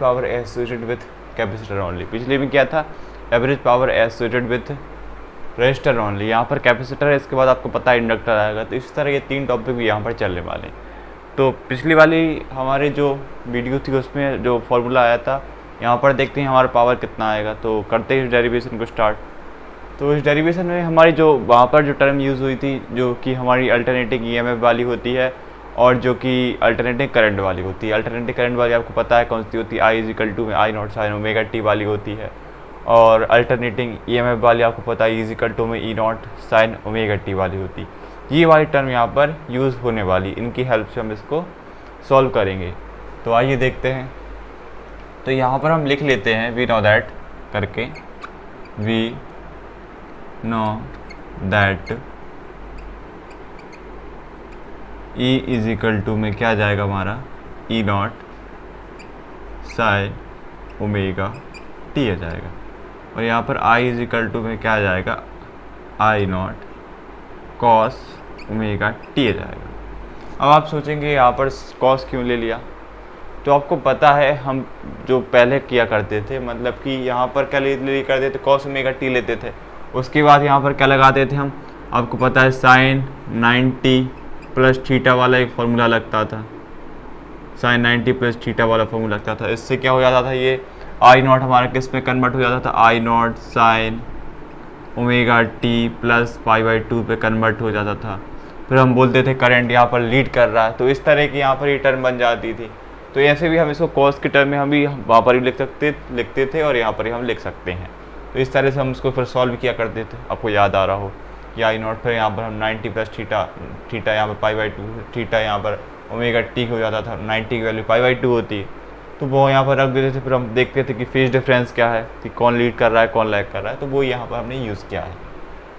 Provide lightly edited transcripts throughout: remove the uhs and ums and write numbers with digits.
Power associated with capacitor only. पिछले में क्या था, average power associated with resistor only. यहाँ पर कैपेसिटर है, इसके बाद आपको पता है इंडक्टर आएगा। तो इस तरह ये 3 टॉपिक भी यहाँ पर चलने वाले हैं। तो पिछली वाली हमारे जो वीडियो थी उसमें जो फॉर्मूला आया था, यहाँ पर देखते हैं हमारा पावर कितना आएगा। तो करते हैं इस डेरिवेशन को स्टार्ट। तो इस डेरिवेशन में हमारी जो वहाँ पर जो टर्म यूज़ हुई थी, जो कि हमारी अल्टरनेटिंग ईएमएफ वाली होती है और जो कि अल्टरनेटिंग करंट वाली होती है। अल्टरनेटिंग करंट वाली आपको पता है कौन सी होती है, आई इजिकल टू में आई नॉट साइन ओमेगा टी वाली होती है। और अल्टरनेटिंग ईएमएफ वाली आपको पता है इजिकल टू में ई नॉट साइन ओमेगा टी वाली होती है। ये वाली टर्म यहाँ पर यूज़ होने वाली, इनकी हेल्प से हम इसको सॉल्व करेंगे। तो आइए देखते हैं। तो यहाँ पर हम लिख लेते हैं वी नो दैट करके, we know that E is equal to में क्या जाएगा हमारा, E naught sine omega t आ जाएगा। और यहाँ पर I इज इक्वल टू में क्या आ जाएगा, आई नॉट कॉस ओमेगा टी आ जाएगा। अब आप सोचेंगे यहाँ पर कॉस क्यों ले लिया। तो आपको पता है हम जो पहले किया करते थे, मतलब कि यहाँ पर क्या ले करते थे, कॉस ओमेगा टी लेते थे। उसके बाद यहाँ पर क्या लगाते थे हम, आपको पता है साइन 90 प्लस थीटा वाला एक फार्मूला लगता था, साइन 90 प्लस थीटा वाला फार्मूला लगता था। इससे क्या हो जाता था, ये आई नॉट हमारा किस में कन्वर्ट हो जाता था, I naught sine omega t plus π/2 पे कन्वर्ट हो जाता था। फिर हम बोलते थे करंट यहाँ पर लीड कर रहा है। तो इस तरह की यहाँ पर ये टर्म बन जाती थी। तो ऐसे भी हम इसको कॉस के टर्म में हम भी वहाँ पर भी लिखते थे और यहाँ पर ही हम लिख सकते हैं। तो इस तरह से हम इसको फिर सॉल्व किया करते थे, आपको याद आ रहा हो कि आई नॉट, फिर यहाँ पर हम 90 प्लस थीटा यहाँ पर π/2 थीटा यहाँ पर ओमेगा टी हो जाता था, 90 की वैल्यू π/2 होती है। तो वो यहाँ पर रख देते थे। फिर हम देखते थे कि फेज डिफरेंस क्या है, कि कौन लीड कर रहा है कौन लैग कर रहा है। तो वो यहाँ पर हमने यूज़ किया है।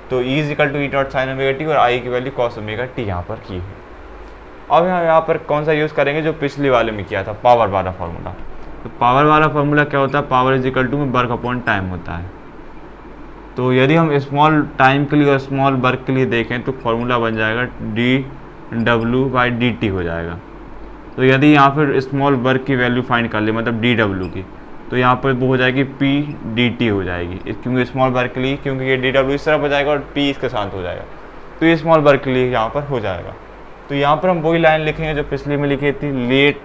तो E is equal to E naught sine omega t और आई की वैल्यू कॉस ओमेगा टी यहाँ पर की है। अब यहाँ पर कौन सा यूज़ करेंगे, जो पिछले वाले में किया था, पावर वाला फार्मूला। तो पावर वाला फार्मूला क्या होता है, पावर इज इक्वल टू में वर्क अपॉन टाइम होता है। तो यदि हम स्मॉल टाइम के लिए और स्मॉल वर्क के लिए देखें तो फार्मूला बन जाएगा dw/dt हो जाएगा। तो यदि यहाँ पर स्मॉल वर्क की वैल्यू फाइंड कर ले, मतलब dw की, तो यहाँ पर वो हो जाएगी p/dt हो जाएगी, क्योंकि स्मॉल वर्क के लिए, क्योंकि ये dw इस तरफ हो जाएगा और p इसके साथ हो जाएगा। तो ये स्मॉल वर्क के लिए यहाँ पर हो जाएगा। तो यहाँ पर हम वही लाइन लिखेंगे जो पिछले में लिखी थी, let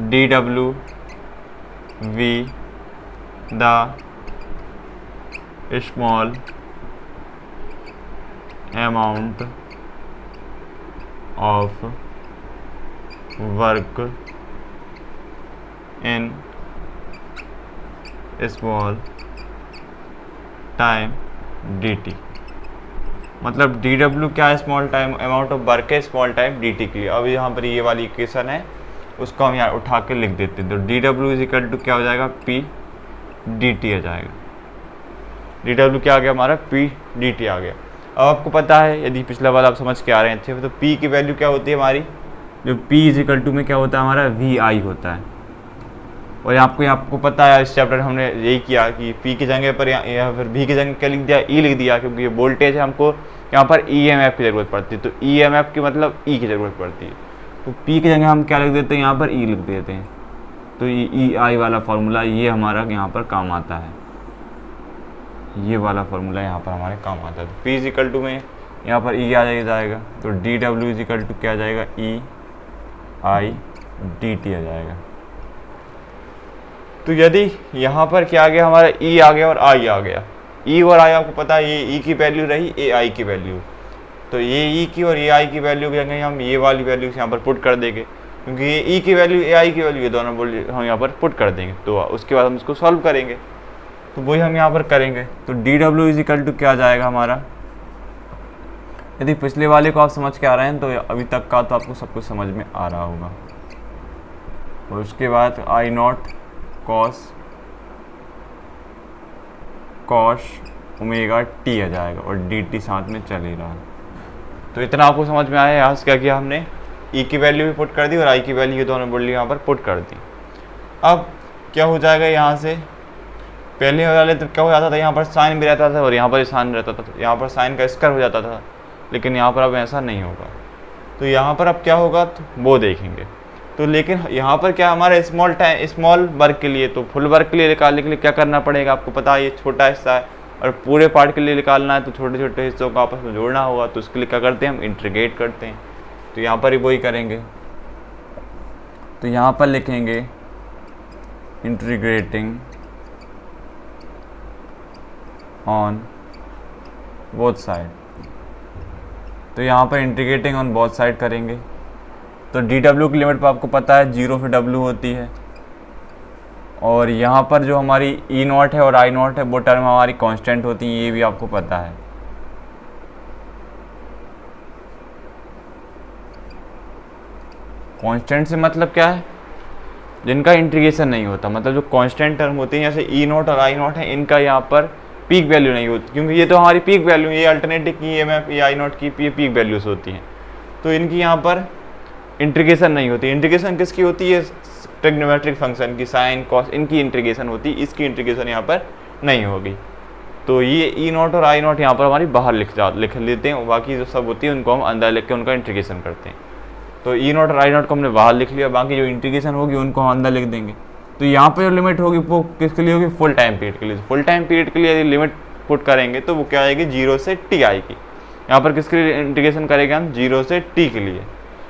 dw v the small amount of work in small time dt। मतलब dw क्या है, small time amount of work है स्मॉल टाइम dt के लिए। अब यहाँ पर ये वाली इक्वेशन है, उसको हम यहाँ उठा के लिख देते हैं। तो dw इज इक्वल टू क्या हो जाएगा, p dt आ जाएगा। dw क्या आ गया हमारा, p dt आ गया। अब आपको पता है, यदि पिछला वाला आप समझ के आ रहे थे, तो p की वैल्यू क्या होती है हमारी, जो p इज इक्वल टू में क्या होता है हमारा, vi होता है। और आपको पता है इस चैप्टर हमने यही किया कि p की जगह पर या फिर v की जगह क्या लिख दिया, e लिख दिया, क्योंकि ये वोल्टेज है, हमको यहाँ पर EMF की ज़रूरत पड़ती है। तो EMF की मतलब E की ज़रूरत पड़ती है। तो p की जगह हम क्या लिख देते हैं, यहाँ पर E लिख देते हैं। तो EI वाला फार्मूला ये हमारा यहाँ पर काम आता है, ये वाला फार्मूला यहाँ पर हमारे काम आता है। तो p इज इक्वल टू में यहाँ पर E आ जाएगा। तो dw इज इक्वल टू क्या आ जाएगा, EI dt आ जाएगा। तो यदि यहाँ पर क्या आ गया हमारा, E आ गया और I आ गया, E और I आपको पता है ये E की वैल्यू रही, ये I की वैल्यू। तो ये E की और ये I की वैल्यू की जगह हम ये वाली वैल्यू यहाँ पर पुट कर देंगे, क्योंकि ये E की वैल्यू ये I की वैल्यू ये दोनों हम यहाँ पर पुट कर देंगे। तो उसके बाद हम इसको सॉल्व करेंगे। तो वही हम यहाँ पर करेंगे। तो dw इज इक्वल टू क्या आ जाएगा हमारा, यदि पिछले वाले को आप समझ के आ रहे हैं तो अभी तक का तो आपको सब कुछ समझ में आ रहा होगा। और उसके बाद आई नॉट कॉस ओमेगा टी आ जाएगा और dt साथ में चल ही रहा है। तो इतना आपको समझ में आया। यहाँ से क्या किया हमने, E की वैल्यू भी पुट कर दी और I की वैल्यू ये दोनों वैल्यू यहाँ पर पुट कर दी। अब क्या हो जाएगा, यहाँ से पहले वाले तो क्या हो जाता था, यहाँ पर साइन भी रहता था और यहाँ पर साइन रहता था। यहाँ पर साइन का स्क्वायर हो जाता था, लेकिन यहाँ पर अब ऐसा नहीं होगा। तो यहाँ पर अब क्या होगा, तो वो देखेंगे। तो लेकिन यहाँ पर क्या हमारा स्मॉल वर्क के लिए, तो फुल वर्क के लिए निकालने के लिए क्या करना पड़ेगा, आपको पता है ये छोटा हिस्सा है और पूरे पार्ट के लिए निकालना है तो छोटे छोटे हिस्सों को आपस में जोड़ना होगा, तो उसके लिए क्या करते हैं हम इंटीग्रेट करते हैं। तो यहाँ पर ही वही करेंगे, तो यहाँ पर लिखेंगे इंटीग्रेटिंग ऑन बोथ साइड। तो यहाँ पर इंटीग्रेटिंग ऑन बोथ साइड करेंगे तो dw की लिमिट पर आपको पता है 0 से w होती है, और यहाँ पर जो हमारी E0 है और I0 है वो टर्म हमारी कांस्टेंट होती है, ये भी आपको पता है। कांस्टेंट से मतलब क्या है, जिनका इंटीग्रेशन नहीं होता, मतलब जो कांस्टेंट टर्म होती हैं जैसे E0 और I0 है, इनका यहाँ पर पीक वैल्यू नहीं होती, क्योंकि ये तो हमारी पीक वैल्यू, ये अल्टरनेटिव की EMF ये I0 की ये पीक वैल्यूज होती हैं, तो इनकी यहाँ पर इंटीग्रेशन नहीं होती। इंटीग्रेशन किसकी होती है, ट्रिग्नोमेट्रिक फंक्शन की, साइन कॉस, इनकी इंटीग्रेशन होती है, इसकी इंटीग्रेशन यहाँ पर नहीं होगी। तो ये E0 और I0 यहाँ पर हमारी बाहर लिख लेते हैं, बाकी जो सब होती है उनको हम अंदर लिख के उनका इंटीग्रेशन करते हैं। तो E0 और I0 को हमने बाहर लिख लिया, बाकी जो इंटीग्रेशन होगी उनको हम अंदर लिख देंगे। तो यहाँ पर जो लिमिट होगी वो किसके लिए होगी, फुल टाइम पीरियड के लिए। फुल टाइम पीरियड के लिए यदि लिमिट पुट करेंगे तो वो क्या आएगी, 0 से t आएगी। यहाँ पर किसके लिए इंटीग्रेशन करेंगे हम, 0 से t के लिए,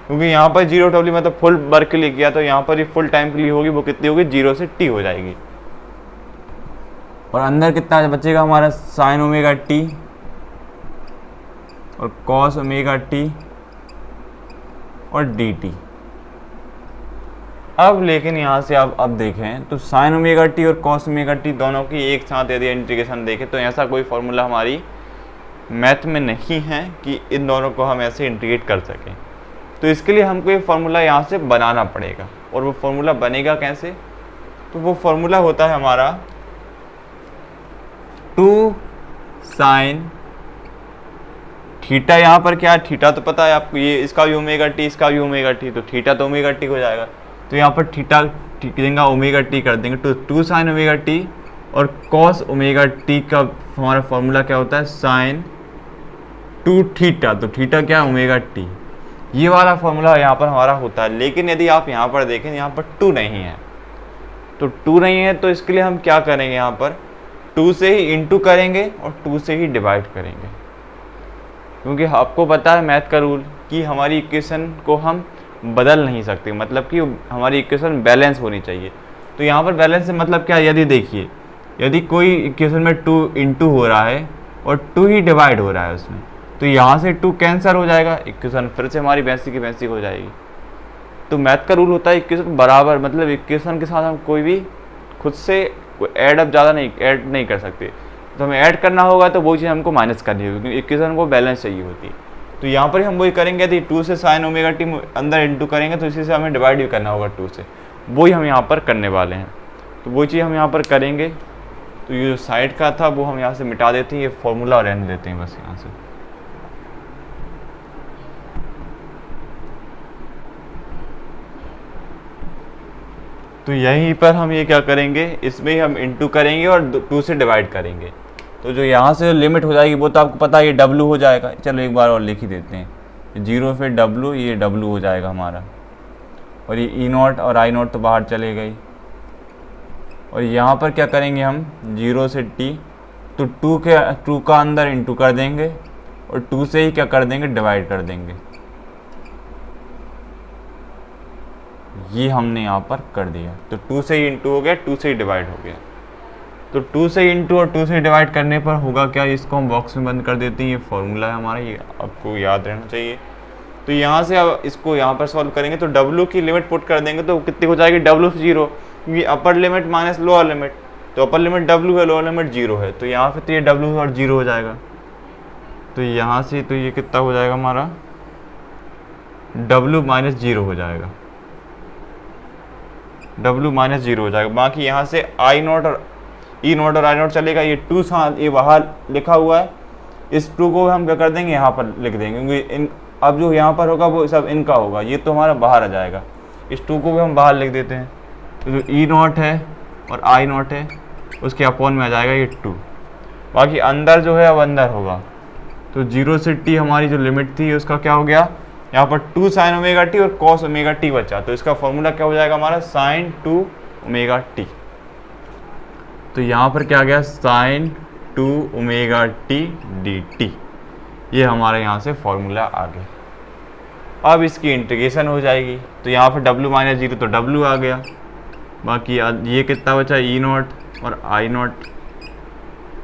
क्योंकि यहाँ पर 0 w मतलब फुल वर्क के लिए किया, तो यहाँ पर ये फुल टाइम के लिए होगी, वो कितनी होगी, 0 से t हो जाएगी। और अंदर कितना बचेगा हमारा, साइन ओमेगा t और कॉस ओमेगा t और dt। अब लेकिन यहाँ से अब देखें तो साइन ओमेगा टी और कॉस ओमेगा टी दोनों की एक साथ यदि इंटीग्रेशन देखें तो ऐसा कोई फॉर्मूला हमारी मैथ में नहीं है कि इन दोनों को हम ऐसे इंटीग्रेट कर सकें। तो इसके लिए हमको ये फार्मूला यहाँ से बनाना पड़ेगा, और वो फार्मूला बनेगा कैसे, तो वो फार्मूला होता है हमारा 2 साइन थीटा। यहाँ पर क्या है, थीटा तो पता है आपको, ये इसका भी ओमेगा टी, इसका भी ओमेगा टी, तो थीटा तो ओमेगा टी हो जाएगा। तो यहाँ पर थीटा देंगे ओमेगा टी कर देंगे, तो 2 साइन ओमेगा टी और कॉस ओमेगा टी का हमारा फॉर्मूला क्या होता है, साइन 2 थीटा। तो थीटा क्या है, ओमेगा टी। ये वाला फॉर्मूला यहाँ पर हमारा होता है। लेकिन यदि आप यहाँ पर देखें, यहाँ पर 2 नहीं है, तो 2 नहीं है तो इसके लिए हम क्या करेंगे, यहाँ पर 2 से ही इंटू करेंगे और 2 से ही डिवाइड करेंगे, क्योंकि आपको पता है मैथ का रूल कि हमारी इक्वेशन को हम बदल नहीं सकते, मतलब कि हमारी इक्वेशन बैलेंस होनी चाहिए। तो यहाँ पर बैलेंस से मतलब क्या है, यदि देखिए यदि कोई इक्वेशन में 2 इंटू हो रहा है और 2 ही डिवाइड हो रहा है उसमें, तो यहाँ से 2 कैंसिल हो जाएगा, इक्वेशन फिर से हमारी वैसी की वैसी हो जाएगी। तो मैथ का रूल होता है इक्वेशन बराबर, मतलब इक्वेशन के साथ हम कोई भी खुद से ऐड अप ज़्यादा ऐड नहीं कर सकते। तो हमें ऐड करना होगा तो वो चीज़ हमको माइनस करनी होगी, क्योंकि इक्वेशन को बैलेंस चाहिए होती है। तो यहाँ पर हम वही करेंगे, यदि 2 से साइन ओमेगा टी अंदर इंटू करेंगे तो इसी से हमें डिवाइड भी करना होगा 2 से, वही हम यहाँ पर करने वाले हैं। तो वही चीज़ हम यहाँ पर करेंगे। तो ये जो साइड का था वो हम यहाँ से मिटा देते हैं, ये फॉर्मूला रहने देते हैं बस यहाँ से। तो यहीं पर हम ये क्या करेंगे, इसमें ही हम इंटू करेंगे और 2 से डिवाइड करेंगे। तो जो यहाँ से लिमिट हो जाएगी वो तो आपको पता है ये W हो जाएगा। चलो एक बार और लिख ही देते हैं, 0 पे W, ये W हो जाएगा हमारा, और ये E0 और I0 तो बाहर चले गई। और यहाँ पर क्या करेंगे हम, 0 से t, तो 2 का अंदर इंटू कर देंगे और 2 से ही क्या कर देंगे, डिवाइड कर देंगे। ये हमने यहाँ पर कर दिया, तो 2 से ही इंटू हो गया, 2 से ही डिवाइड हो गया। तो 2 से इंटू और 2 से डिवाइड करने पर होगा क्या, इसको हम बॉक्स में बंद कर देते हैं। ये फॉर्मूला है हमारा, ये आपको याद रहना चाहिए। तो यहाँ से अब इसको यहाँ पर सॉल्व करेंगे तो W की लिमिट पुट कर देंगे तो कितनी हो जाएगी, W से 0, क्योंकि upper limit minus lower limit, तो अपर लिमिट W है, लोअर लिमिट 0 है, तो यहाँ पे तो ये W और 0 हो जाएगा। तो यहाँ से तो ये कितना हो जाएगा हमारा, W माइनस 0 हो जाएगा, W माइनस 0 हो जाएगा। बाकी यहाँ से I0 और E0 और I0 चलेगा, ये 2 साथ ये बाहर लिखा हुआ है, इस 2 को हम क्या कर देंगे, यहाँ पर लिख देंगे, क्योंकि अब जो यहाँ पर होगा वो सब इनका होगा, ये तो हमारा बाहर आ जाएगा। इस 2 को भी हम बाहर लिख देते हैं। तो जो E0 है और I0 है उसके अपॉन में आ जाएगा ये 2, बाकी अंदर जो है अब अंदर होगा। तो 0 से t हमारी जो लिमिट थी उसका क्या हो गया, यहाँ पर 2 sin ओमेगा टी और cos ओमेगा टी बचा, तो इसका फॉर्मूला क्या हो जाएगा हमारा sin 2 ओमेगा टी। तो यहाँ पर क्या आ गया sin 2 omega T D T, ये हमारे यहाँ से फॉर्मूला आ गया। अब इसकी इंटीग्रेशन हो जाएगी, तो यहाँ पर w माइनस 0 तो w आ गया, बाकी ये कितना बचा ई नॉट और आई नॉट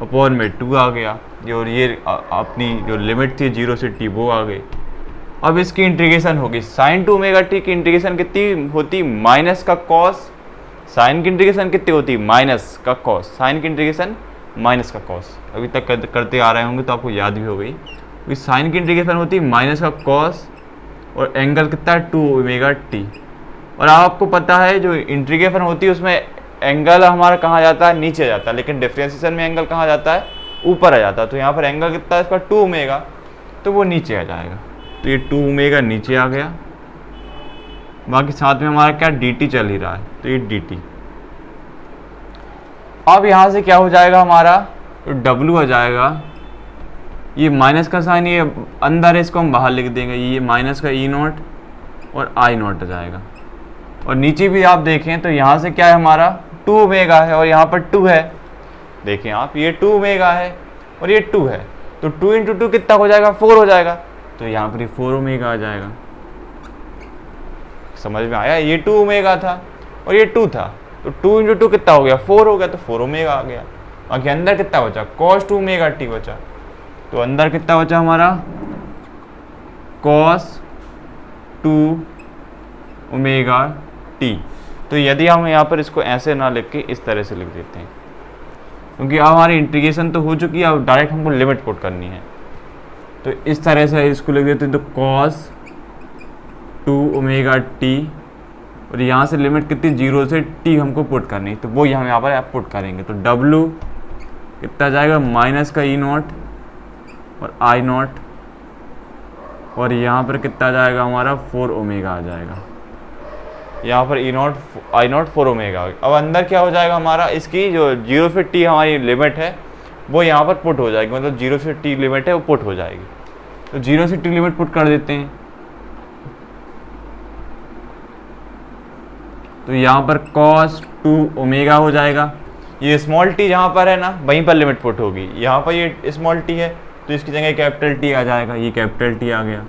अपॉन में 2 आ गया, और ये अपनी जो लिमिट थी 0 से t वो आ गई। अब इसकी इंटीग्रेशन होगी, sin 2 ओमेगा टी की इंटीग्रेशन कितनी होती, माइनस का cos, साइन की इंटीग्रेशन कितनी होती, माइनस का cos, साइन की इंटीग्रेशन माइनस का cos। अभी तक करते आ रहे होंगे तो आपको याद भी हो गई, क्योंकि साइन की इंटीग्रेशन होती है माइनस का cos और एंगल कितना है 2 ओमेगा टी। और आपको पता है जो इंटीग्रेशन होती है उसमें एंगल हमारा कहाँ जाता है, नीचे जाता है, लेकिन डिफरेंशिएशन में एंगल कहाँ जाता है, ऊपर आ जाता है। तो यहाँ पर एंगल कितना है इसका 2 ओमेगा, तो वो नीचे आ जाएगा, तो ये 2 ओमेगा नीचे आ गया, बाकी साथ में हमारा क्या dt चल ही रहा है, तो ये dt। अब यहाँ से क्या हो जाएगा हमारा, तो w आ जाएगा, ये माइनस का साइन ये अंदर है, इसको हम बाहर लिख देंगे, ये माइनस का ई नॉट और आई नॉट आ जाएगा। और नीचे भी आप देखें तो यहाँ से क्या है हमारा 2 ओमेगा है और यहाँ पर 2 है, देखें आप ये 2 ओमेगा है और ये 2 है, तो 2 इंटू 2 कितना हो जाएगा, 4 हो जाएगा, तो यहाँ पर 4 ओमेगा आ जाएगा। समझ में आया, ये 2 ओमेगा था और ये 2 था, तो 2 इंटू 2 कितना हो गया, 4 हो गया, तो 4 ओमेगा आ गया। बाकी अंदर कितना बचा, cos 2 ओमेगा टी बचा, तो अंदर कितना बचा हमारा cos 2 ओमेगा टी। तो यदि हम यहाँ पर इसको ऐसे ना लिख के इस तरह से लिख देते हैं, क्योंकि अब हमारी इंटीग्रेशन तो हो चुकी है, अब डायरेक्ट हमको लिमिट पुट करनी है, तो इस तरह से इसको लिख देते हैं, तो cos 2 ओमेगा टी, और यहाँ से लिमिट कितनी 0 से t हमको पुट करनी है, तो वो यहाँ पर आप पुट करेंगे, तो w कितना जाएगा माइनस का ई नॉट और आई नॉट, और यहाँ पर कितना जाएगा हमारा 4 ओमेगा आ जाएगा, यहाँ पर ई नॉट आई नॉट 4 ओमेगा। अब अंदर क्या हो जाएगा हमारा, इसकी जो 0 से t हमारी लिमिट है वो यहाँ पर पुट हो जाएगी, मतलब 0 से t लिमिट है वो पुट हो जाएगी, तो 0 से t लिमिट पुट कर देते हैं। तो यहाँ पर cos 2 ओमेगा हो जाएगा, ये स्मॉल t जहाँ पर है ना वहीं पर लिमिट पुट होगी, यहाँ पर ये स्मॉल t है तो इसकी जगह कैपिटल T आ जाएगा, ये कैपिटल T आ गया।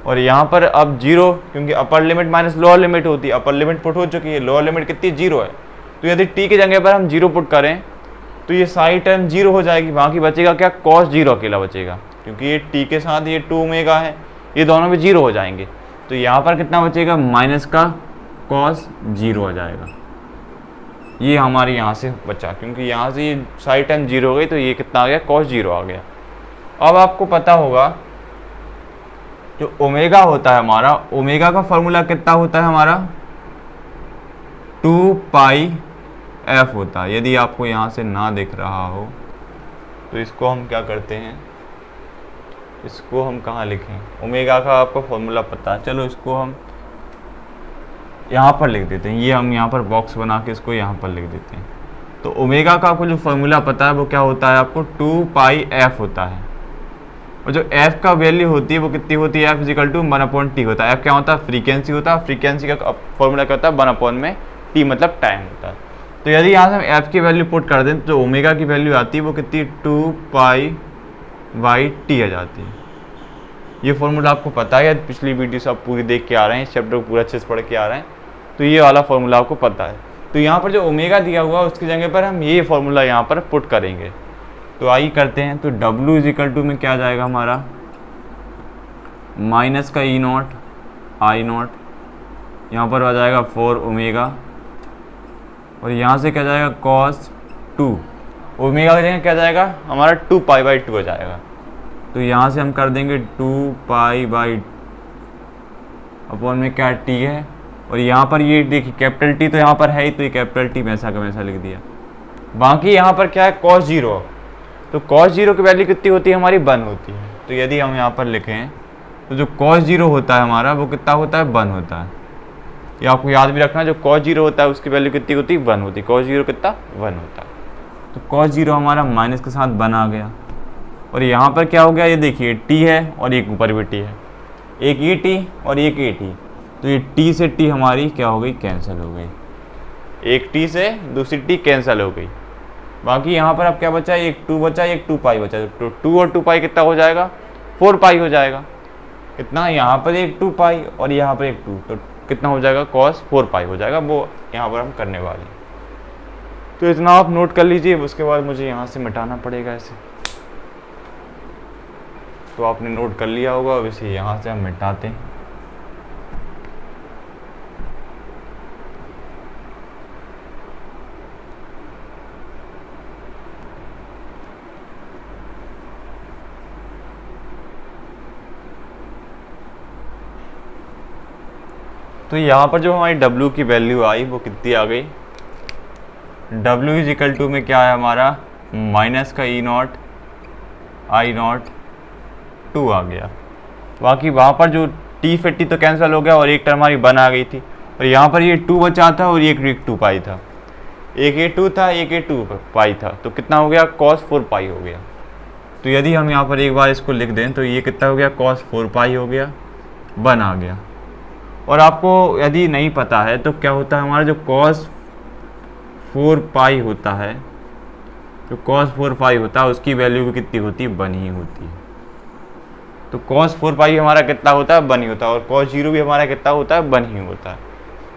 और यहाँ पर अब 0, क्योंकि upper limit minus lower limit होती है, अपर लिमिट पुट हो चुकी है, लोअर लिमिट कितनी 0 है, तो यदि t की जगह पर हम 0 पुट करें तो ये सारी टर्म 0 हो जाएगी, बाकी बचेगा क्या cos 0 अकेला बचेगा, क्योंकि ये t के साथ ये 2 ओमेगा है, ये दोनों भी 0 हो जाएंगे, तो यहाँ पर कितना बचेगा माइनस का cos 0 आ जाएगा। ये हमारे यहाँ से बचा, क्योंकि यहाँ से ये सारी टर्म 0 हो गई, तो ये कितना आ गया cos 0 आ गया। अब आपको पता होगा जो ओमेगा होता है हमारा, ओमेगा का फॉर्मूला कितना होता है हमारा 2 पाई f होता है। यदि आपको यहाँ से ना दिख रहा हो तो इसको हम क्या करते हैं, इसको हम कहाँ लिखें, ओमेगा का आपको फॉर्मूला पता है, चलो इसको हम यहाँ पर लिख देते हैं, ये हम यहाँ पर बॉक्स बना के इसको यहाँ पर लिख देते हैं। तो ओमेगा का आपको जो फॉर्मूला पता है वो क्या होता है, आपको 2 पाई f होता है, और जो f का वैल्यू होती है वो कितनी होती है, f इजिकल टू 1/t होता है। f क्या होता है, फ्रीक्वेंसी होता है, फ्रीक्वेंसी का फॉर्मूला क्या होता है 1 में t मतलब टाइम होता है। तो यदि यहाँ से हम f की वैल्यू पुट कर दें तो ओमेगा की वैल्यू आती है वो कितनी 2 पाई बाई टी आ जाती है। ये फॉर्मूला आपको पता है, पिछली वीडियो से आप पूरी देख के आ रहे हैं, इस चैप्टर को पूरा अच्छे से पढ़ के आ रहे हैं, तो ये वाला फॉर्मूला आपको पता है। तो यहाँ पर जो ओमेगा दिया हुआ है उसकी जगह पर हम ये फॉर्मूला यहाँ पर पुट करेंगे, तो आइए करते हैं। तो w इजिकल टू में क्या आ जाएगा हमारा माइनस का ई नॉट आई नॉट, यहाँ पर आ जाएगा 4 ओमेगा, और यहाँ से क्या जाएगा cos 2 ओमेगा की जगह क्या जाएगा हमारा 2 पाई बाई 2 हो जाएगा। तो यहाँ से हम कर देंगे 2 पाई बाई अपॉन में क्या t है, और यहाँ पर ये देखिए कैपिटल T तो यहाँ पर है ही, तो ये कैपिटल T वैसा का वैसा लिख दिया। बाकी यहाँ पर क्या है cos 0, तो cos 0 की वैल्यू कितनी होती है हमारी 1 होती है। तो यदि हम यहाँ पर लिखें तो जो cos 0 होता है हमारा वो कितना होता है 1 होता है। ये आपको याद भी रखना, जो cos 0 होता है उसकी वैल्यू कितनी होती है 1 होती है, cos 0 कितना 1 होता है। तो cos 0 हमारा माइनस के साथ 1 आ गया, और यहाँ पर क्या हो गया ये देखिए t है और एक ऊपर भी t है, एक ये टी और एक ये टी, तो ये टी से टी हमारी क्या हो गई, कैंसिल हो गई। एक टी से दूसरी टी कैंसिल हो गई। बाकी यहाँ पर अब क्या बचा, एक 2 बचा, एक 2 पाई बचा। तो 2 और 2 पाई कितना हो जाएगा, 4 पाई हो जाएगा। कितना, यहाँ पर एक 2 पाई और यहाँ पर एक 2, तो कितना हो जाएगा, cos 4 पाई हो जाएगा। वो यहाँ पर हम करने वाले हैं, तो इतना आप नोट कर लीजिए। उसके बाद मुझे यहाँ से मिटाना पड़ेगा ऐसे, तो आपने नोट कर लिया होगा। वैसे यहाँ से हम मिटाते हैं। तो यहाँ पर जो हमारी W की वैल्यू आई वो कितनी आ गई, W इज इक्वल टू में क्या है हमारा, माइनस का E0 I0 2 आ गया। बाकी वहाँ पर जो T से T तो कैंसिल हो गया और एक टर्म हमारी 1 आ गई थी, और यहाँ पर ये 2 बचा था और एक 2 पाई था। एक ये 2 था, एक ये 2 पाई था, तो कितना हो गया, cos 4 पाई हो गया। तो यदि हम यहाँ पर एक बार इसको लिख दें तो ये कितना हो गया, cos 4 पाई हो गया, 1 आ गया। और आपको यदि नहीं पता है तो क्या होता है, हमारा जो cos 4 पाई होता है, जो cos 4 पाई होता है उसकी वैल्यू भी कितनी होती है, 1 ही होती है। तो cos 4 पाई हमारा कितना होता है, 1 ही होता है, और cos 0 भी हमारा कितना होता है, 1 ही होता है।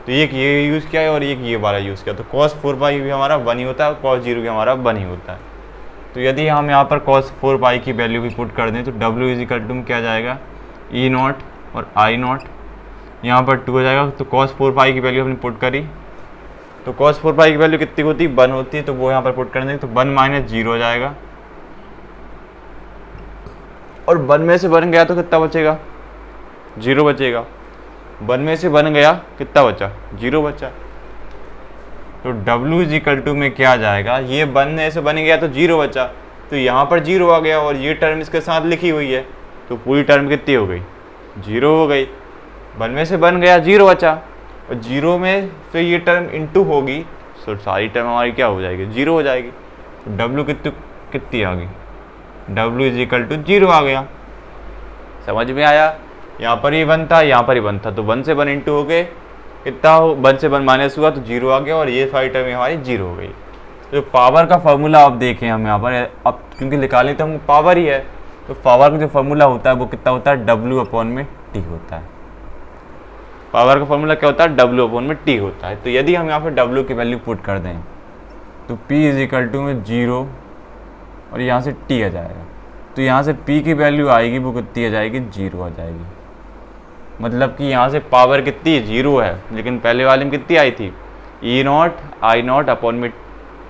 तो एक ये यूज़ किया है और एक ये वाला यूज़ किया, तो cos 4 पाई भी हमारा 1 ही होता है और cos 0 भी हमारा 1 ही होता है। तो यदि हम यहाँ पर cos 4 पाई की वैल्यू भी पुट कर दें तो W इज इक्वल टू क्या जाएगा, E0 और I0, यहाँ पर 2 हो जाएगा। तो cos 4 पाई की वैल्यू हमने पुट करी, तो cos 4 पाई की वैल्यू कितनी होती है, 1 होती है, तो वो यहाँ पर पुट कर देंगे, तो 1 माइनस 0 हो जाएगा। और 1 में से 1 गया तो कितना बचेगा, 0 बचेगा। 1 में से 1 गया, कितना बचा, 0 बचा। तो W इज इक्वल टू में क्या जाएगा, ये 1 में से 1 गया तो 0 बचा, तो यहाँ पर 0 आ गया, और ये टर्म इसके साथ लिखी हुई है, तो पूरी टर्म कितनी हो गई, 0 हो गई। 1 में से 1 गया, 0 बचा, और 0 में से ये टर्म इंटू होगी, तो सारी टर्म हमारी क्या हो जाएगी, 0 हो जाएगी। तो W कितनी आ गई, W इज इक्वल टू 0 आ गया। समझ में आया, यहाँ पर ही 1 था, यहाँ पर ही 1 था, तो 1 से 1 इंटू हो गए, कितना हो, 1 से 1 माइनस हुआ तो 0 आ गया, और ये सारी टर्म हमारी 0 हो गई। तो पावर का फॉर्मूला आप देखें हम यहाँ पर, अब क्योंकि निकाले तो हम पावर ही है, तो पावर का जो फॉर्मूला होता है वो कितना होता है, W अपॉन में T होता है। पावर का फॉर्मूला क्या होता है, W अपॉन में T होता है। तो यदि हम यहाँ पर W की वैल्यू पुट कर दें तो P इज इक्वल टू में 0 और यहाँ से T आ जाएगा, तो यहाँ से P की वैल्यू आएगी वो कितनी आ जाएगी, 0 आ जाएगी। मतलब कि यहाँ से पावर कितनी, 0 है, लेकिन पहले वाले में कितनी आई थी, E0 I0 अपॉन में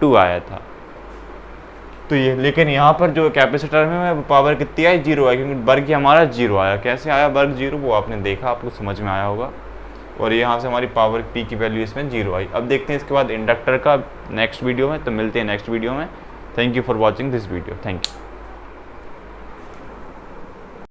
2 आया था। तो ये, लेकिन यहाँ पर जो कैपेसिटर में पावर कितनी आई, 0 आई, क्योंकि वर्ग हमारा 0 आया। कैसे आया वर्ग 0, वो आपने देखा, आपको समझ में आया होगा। और यहाँ से हमारी पावर P की वैल्यू इसमें 0 आई। अब देखते हैं इसके बाद इंडक्टर का नेक्स्ट वीडियो में, तो मिलते हैं नेक्स्ट वीडियो में। Thank you for watching this video, thank you.